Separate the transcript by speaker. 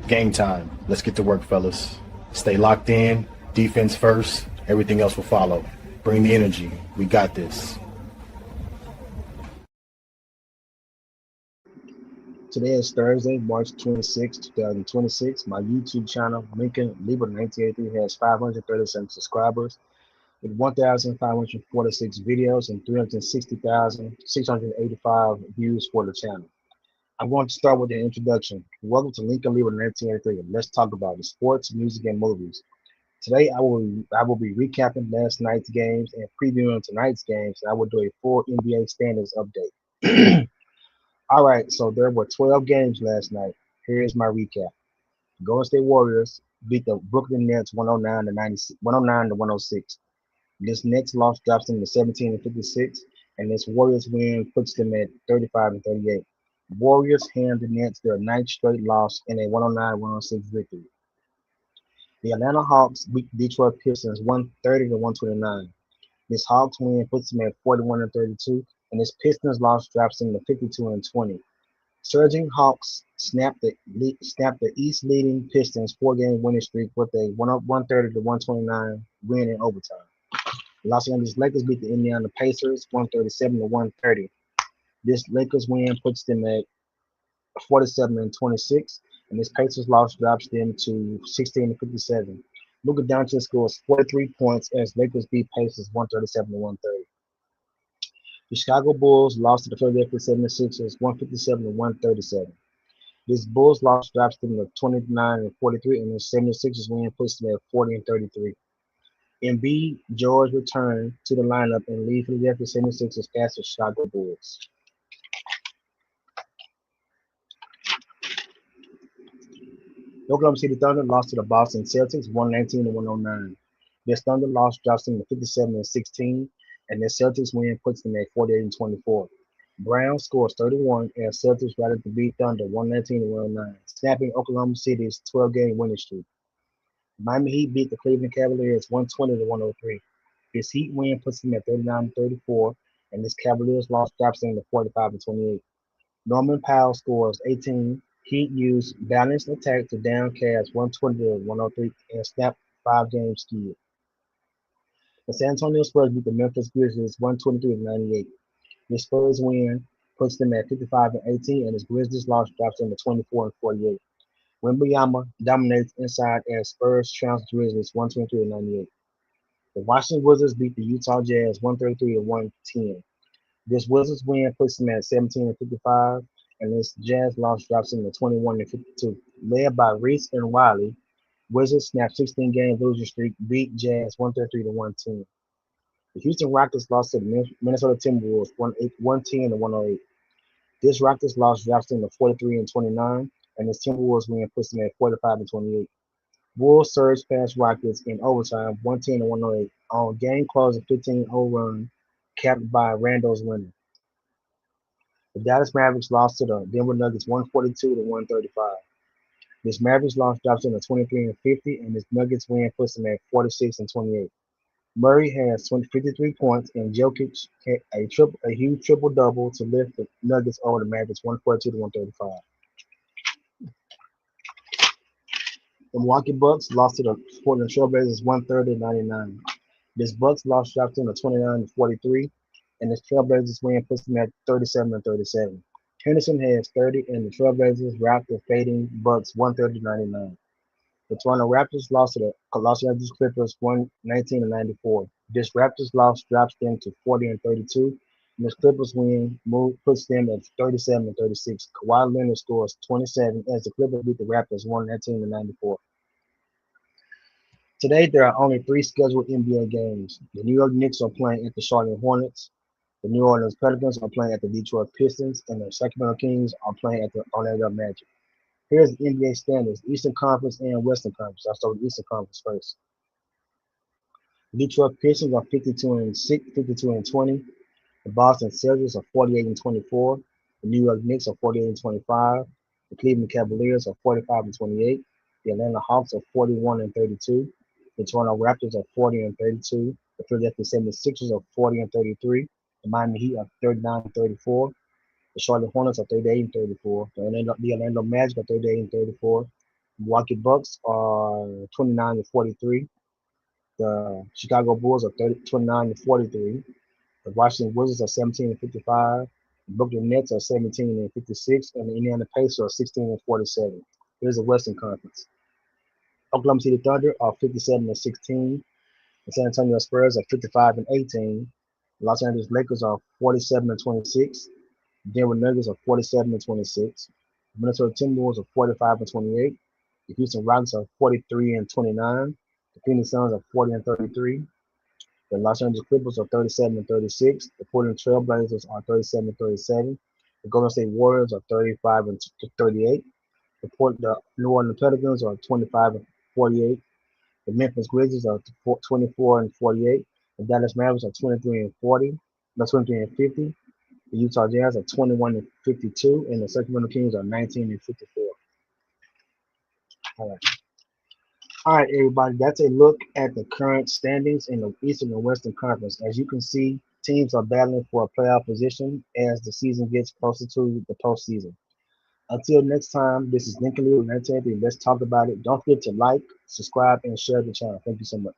Speaker 1: Game time. Let's get to work, fellas. Stay locked in. Defense first. Everything else will follow. Bring the energy. We got this.
Speaker 2: Today is Thursday, March 26, 2026. My YouTube channel, Lincoln Lieber 1983, has 537 subscribers with 1,546 videos and 360,685 views for the channel. I'm going to start with the introduction. Welcome to Lincoln Lieber 1983. Let's talk about the sports, music, and movies. Today, I will be recapping last night's games and previewing tonight's games. And I will do a full NBA standings update. All right, so there were 12 games last night. Here's my recap. Golden State Warriors beat the Brooklyn Nets 109 to 106. This Nets loss drops them to 17 and 56, and this Warriors win puts them at 35 and 38. Warriors hand the Nets their ninth straight loss in a 109-106 victory. The Atlanta Hawks beat the Detroit Pistons 130 to 129. This Hawks win puts them at 41 and 32, and this Pistons loss drops them to 52 and 20. Surging Hawks snapped the East leading Pistons 4-game winning streak with a 130 to 129 win in overtime. Los Angeles Lakers beat the Indiana Pacers 137 to 130. This Lakers win puts them at 47 and 26, and this Pacers loss drops them to 16 and 57. Luka Doncic scores 43 points as Lakers beat Pacers 137 to 130. The Chicago Bulls lost to the Philadelphia 76ers 157 to 137. This Bulls loss drops them to 29 and 43, and the 76ers win puts them at 40 and 33. Embiid George returned to the lineup and lead Philadelphia 76ers past the Chicago Bulls. The Oklahoma City Thunder lost to the Boston Celtics 119 to 109. This Thunder loss drops them to 57 and 16, and the Celtics win puts them at 48 and 24. Brown scores 31 as Celtics rallied to beat Thunder 119 to 109, snapping Oklahoma City's 12-game winning streak. Miami Heat beat the Cleveland Cavaliers 120 to 103. This Heat win puts them at 39 and 34, and this Cavaliers loss drops them to 45 and 28. Norman Powell scores 18. Heat used balanced attack to down Cavs 120 to 103 and snap 5-game skid. The San Antonio Spurs beat the Memphis Grizzlies 123 to 98. The Spurs win puts them at 55 and 18, and this Grizzlies loss drops them to 24 and 48. Wembanyama dominates inside as Spurs trounced Grizzlies 123 to 98. The Washington Wizards beat the Utah Jazz 133 to 110. This Wizards win puts them at 17 and 55, and this Jazz loss drops them to 21 and 52. Led by Reese and Wiley, Wizards snap 16-game losing streak, beat Jazz 133 to 110. The Houston Rockets lost to the Minnesota Timberwolves 110 to 108. This Rockets loss drops them to 43 and 29, and this Timberwolves win puts them at 45 and 28. Wolves surge past Rockets in overtime 110 to 108 on game closing 15-0 run capped by Randall's winner. The Dallas Mavericks lost to the Denver Nuggets 142 to 135. This Mavericks loss drops them to 23 and 50, and this Nuggets win puts them at 46 and 28. Murray has 53 points, and Jokic had a huge triple-double to lift the Nuggets over the Mavericks 142 to 135. The Milwaukee Bucks lost to the Portland Trailblazers 130 to 99. This Bucks loss drops them to 29 to 43, and this Trailblazers win puts them at 37 and 37. Henderson has 30, and the Trailblazers rout the fading Bucks 130 to 99. The Toronto Raptors lost to the Los Angeles Clippers 119 to 94. This Raptors loss drops them to 40 and 32, and this Clippers win puts them at 37 and 36. Kawhi Leonard scores 27 as the Clippers beat the Raptors 119 to 94. Today, there are only 3 scheduled NBA games. The New York Knicks are playing at the Charlotte Hornets. The New Orleans Pelicans are playing at the Detroit Pistons, and the Sacramento Kings are playing at the Orlando Magic. Here's the NBA standings, Eastern Conference and Western Conference. I'll start with Eastern Conference first. The Detroit Pistons are 52 and 20. The Boston Celtics are 48 and 24. The New York Knicks are 48 and 25. The Cleveland Cavaliers are 45 and 28. The Atlanta Hawks are 41 and 32. The Toronto Raptors are 40 and 32. The Philadelphia 76ers are 40 and 33. The Miami Heat are 39 and 34. The Charlotte Hornets are 38 and 34. The Orlando Magic are 38 and 34. Milwaukee Bucks are 29-43. The Chicago Bulls are 29-43. The Washington Wizards are 17-55. The Brooklyn Nets are 17-56, and the Indiana Pacers are 16-47. Here's the Western Conference. Oklahoma City Thunder are 57-16. The San Antonio Spurs are 55-18. Los Angeles Lakers are 47-26. Denver Nuggets are 47-26. The Minnesota Timberwolves are 45-28. The Houston Rockets are 43-29. The Phoenix Suns are 40-33. The Los Angeles Clippers are 37-36. The Portland Trail Blazers are 37-37. The Golden State Warriors are 35-38. The New Orleans Pelicans are 25-48. The Memphis Grizzlies are 24-48. The Dallas Mavericks are 23-40. No, 23-50. The Utah Jazz are 21-52, and the Sacramento Kings are 19-54. All right. All right, everybody. That's a look at the current standings in the Eastern and Western Conference. As you can see, teams are battling for a playoff position as the season gets closer to the postseason. Until next time, this is Lincoln Lee with Let's Talk About It. Don't forget to like, subscribe, and share the channel. Thank you so much.